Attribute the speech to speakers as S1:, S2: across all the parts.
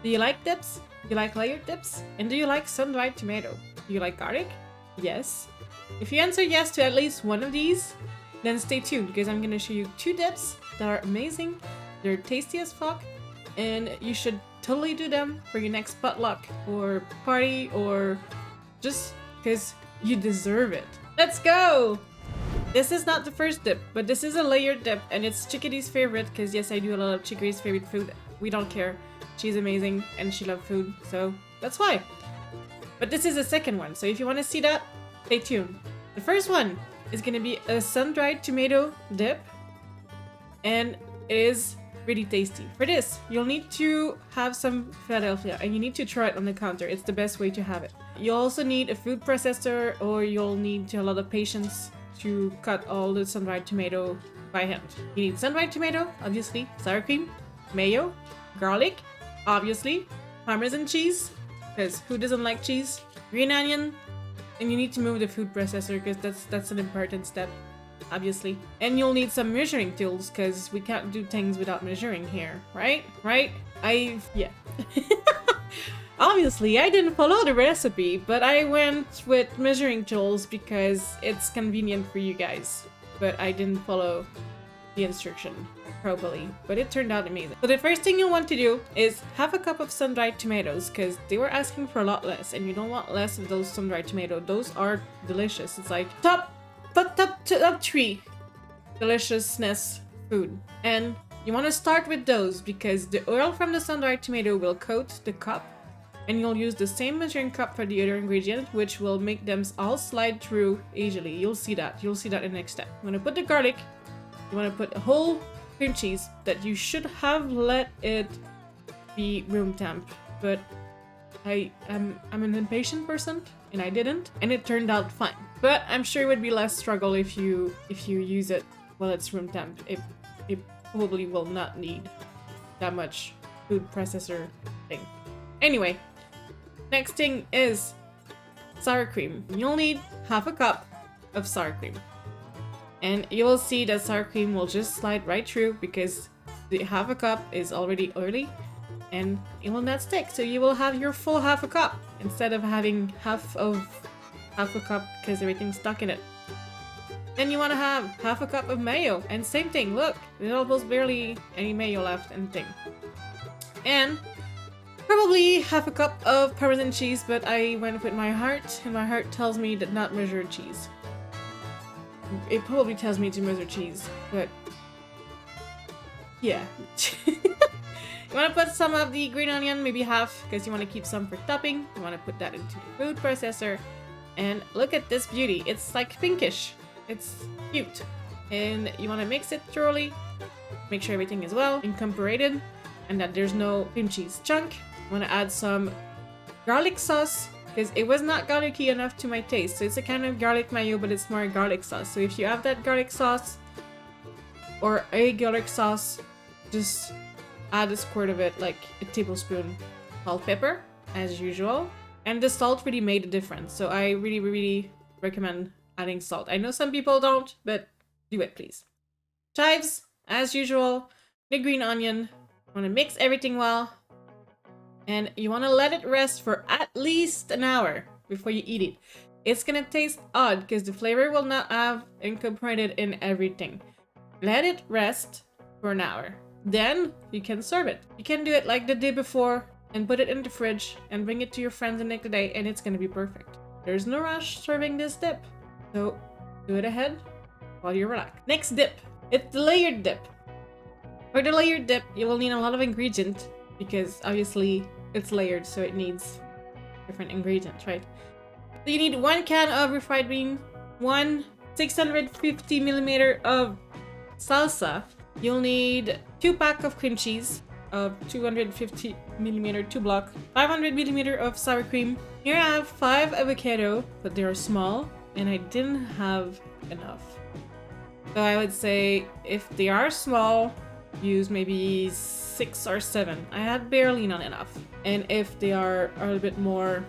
S1: Do you like dips? Do you like layered dips? And do you like sun-dried tomato? Do you like garlic? Yes. If you answer yes to at least one of these, then stay tuned because I'm gonna show you 2 dips that are amazing. They're tasty as fuck, and you should totally do them for your next potluck or party or just because you deserve it. Let's go! This is not the first dip, but this is a layered dip, and it's Chickadee's favorite because yes, I do a lot of Chickadee's favorite food. We don't care. She's amazing and she loves food, so that's why. But this is the second one, so if you want to see that, stay tuned. The first one is gonna be a sun-dried tomato dip, and it is really tasty. For this, you'll need to have some Philadelphia, and you need to try it on the counter. It's the best way to have it. You'll also need a food processor, or you'll need a lot of patience to cut all the sun-dried tomato by hand. You need sun-dried tomato, obviously, sour cream, mayo, garlic, obviously, Parmesan cheese, because who doesn't like cheese, green onion, and you need to move the food processor because that's an important step, obviously. And you'll need some measuring tools because we can't do things without measuring here, right? Yeah. Obviously, I didn't follow the recipe, but I went with measuring tools because it's convenient for you guys. But I didn't follow the instruction properly, but it turned out amazing. So the first thing you want to do is have a cup of sun-dried tomatoes because they were asking for a lot less, and you don't want less of those sun-dried tomatoes. Those are delicious. It's like top 3 deliciousness food. And you want to start with those because the oil from the sun-dried tomato will coat the cup, and you'll use the same measuring cup for the other ingredient, which will make them all slide through easily. You'll see that in the next step. You want to put the garlic, you want to put a whole cream cheese that you should have let it be room temp, but I'm an impatient person and I didn't, and it turned out fine. But I'm sure it would be less struggle if you use it while it's room temp. It probably will not need that much food processor thing. Anyway, next thing is sour cream. You'll need half a cup of sour cream. And you will see that sour cream will just slide right through because the half a cup is already oily and it will not stick. So you will have your full half a cup instead of having half a cup because everything's stuck in it. Then you want to have half a cup of mayo, and same thing, look, there's almost barely any mayo left and thing. And probably half a cup of Parmesan cheese, but I went with my heart, and my heart tells me to not measure cheese. It probably tells me to measure cheese, but yeah. You want to put some of the green onion, maybe half, because you want to keep some for topping. You want to put that into the food processor, and look at this beauty. It's like pinkish. It's cute, and you want to mix it thoroughly. Make sure everything is well incorporated, and that there's no cream cheese chunk. You want to add some garlic sauce, because it was not garlicky enough to my taste. So it's a kind of garlic mayo, but it's more garlic sauce. So if you have that garlic sauce or a garlic sauce, just add a squirt of it, like a tablespoon. Salt, pepper, as usual. And the salt really made a difference. So I really, really recommend adding salt. I know some people don't, but do it, please. Chives, as usual. The green onion. Want to mix everything well. And you want to let it rest for at least an hour before you eat it. It's gonna taste odd because the flavor will not have incorporated in everything. Let it rest for an hour. Then you can serve it. You can do it like the day before and put it in the fridge and bring it to your friends the next day, and it's gonna be perfect. There's no rush serving this dip, so do it ahead while you relax. Next dip, it's the layered dip. For the layered dip, you will need a lot of ingredient because obviously it's layered, so it needs different ingredients, right? So you need 1 can of refried bean, 1 650 millimeter of salsa. You'll need 2 pack of cream cheese of 250 millimeter, 2 block, 500 millimeter of sour cream. Here I have 5 avocado, but they are small and I didn't have enough. So I would say if they are small, use maybe 6 or 7. I had barely not enough. And if they are a little bit more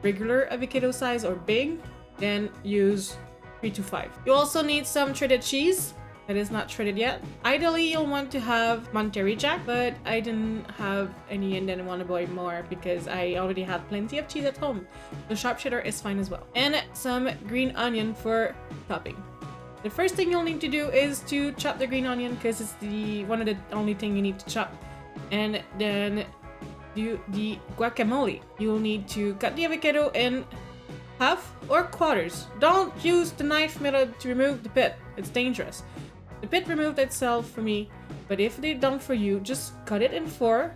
S1: regular avocado size or big, then use 3 to 5. You also need some shredded cheese, that is not shredded yet. Ideally, you'll want to have Monterey Jack, but I didn't have any and didn't want to buy more because I already had plenty of cheese at home. So sharp cheddar is fine as well. And some green onion for topping. The first thing you'll need to do is to chop the green onion because it's one of the only thing you need to chop. And then do the guacamole. You'll need to cut the avocado in half or quarters. Don't use the knife method to remove the pit. It's dangerous. The pit removed itself for me, but if they're done for you, just cut it in 4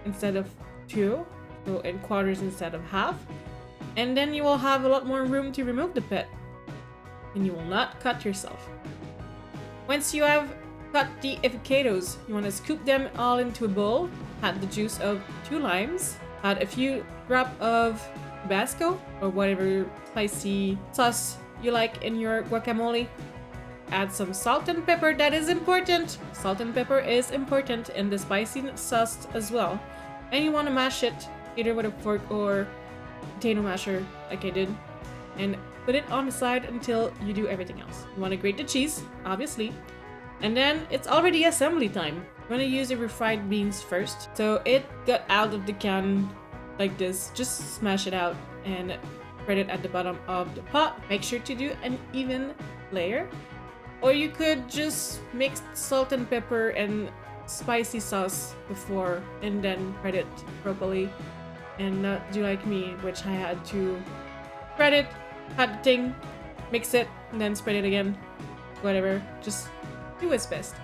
S1: instead of 2, so in quarters instead of half, and then you will have a lot more room to remove the pit, and you will not cut yourself. Once you have cut the avocados, you want to scoop them all into a bowl, add the juice of 2 limes, add a few drops of Tabasco or whatever spicy sauce you like in your guacamole. Add some salt and pepper. That is important. Salt and pepper is important in the spicy sauce as well. And you want to mash it either with a fork or potato masher like I did, and put it on the side until you do everything else. You want to grate the cheese, obviously, and then it's already assembly time. You want to use the refried beans first, so it got out of the can like this. Just smash it out and spread it at the bottom of the pot. Make sure to do an even layer. Or you could just mix salt and pepper and spicy sauce before and then spread it properly, and not do like me, which I had to spread it, add the thing, mix it, and then spread it again. Whatever, just do its best.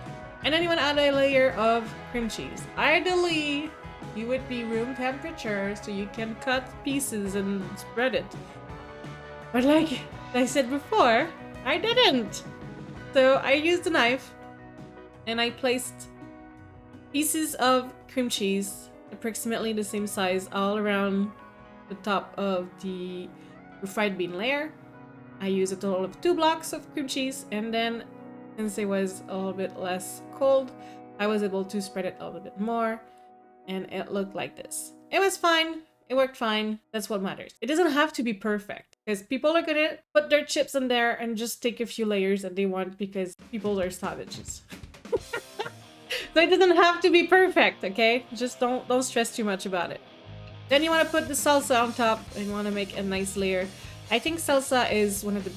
S1: And then you want to add a layer of cream cheese. Ideally, you would be room temperature so you can cut pieces and spread it. But like I said before, I didn't. So I used a knife and I placed pieces of cream cheese, approximately the same size, all around the top of the refried bean layer. I used a total of 2 blocks of cream cheese, and then since it was a little bit less cold, I was able to spread it a little bit more, and it looked like this. It was fine. It worked fine. That's what matters. It doesn't have to be perfect, because people are gonna put their chips in there and just take a few layers that they want because people are savages. So it doesn't have to be perfect, okay? Just don't stress too much about it. Then you want to put the salsa on top and you want to make a nice layer. I think salsa is one of the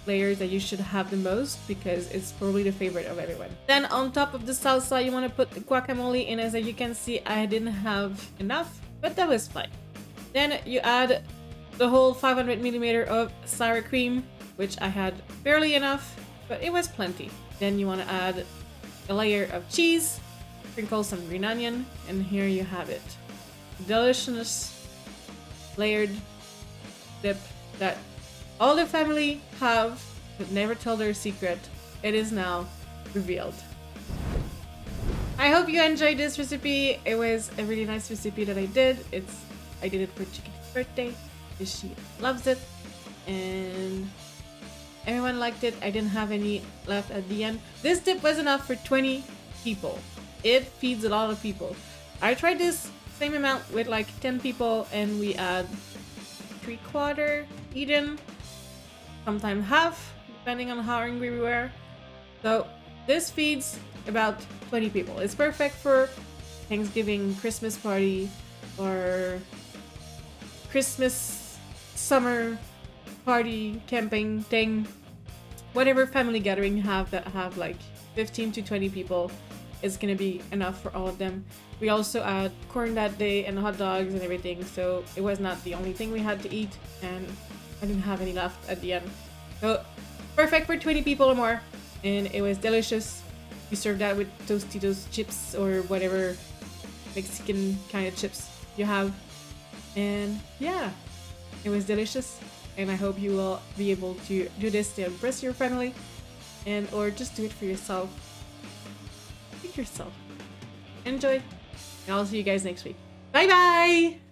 S1: layers that you should have the most because it's probably the favorite of everyone. Then on top of the salsa, you want to put the guacamole in. As you can see, I didn't have enough, but that was fine. Then you add the whole 500 milliliter of sour cream, which I had barely enough, but it was plenty. Then you want to add a layer of cheese, sprinkle some green onion, and here you have it. Delicious layered dip that all the family have but never tell their secret. It is now revealed. I hope you enjoyed this recipe. It was a really nice recipe that I did. I did it for Chicken's birthday because she loves it and everyone liked it. I didn't have any left at the end. This dip was enough for 20 people. It feeds a lot of people. I tried this same amount with like 10 people and we add 3/4 eaten, sometimes half, depending on how hungry we were. So this feeds about 20 people. It's perfect for Thanksgiving, Christmas party, or Christmas summer party, camping thing. Whatever family gathering you have that have like 15 to 20 people is gonna be enough for all of them. We also add corn that day and hot dogs and everything, so it was not the only thing we had to eat, and I didn't have any left at the end. So perfect for 20 people or more, and it was delicious. We served that with Tostitos chips or whatever Mexican kind of chips you have, and yeah, it was delicious. And I hope you will be able to do this to impress your family, and or just do it for yourself. Treat yourself. Enjoy, and I'll see you guys next week. Bye bye.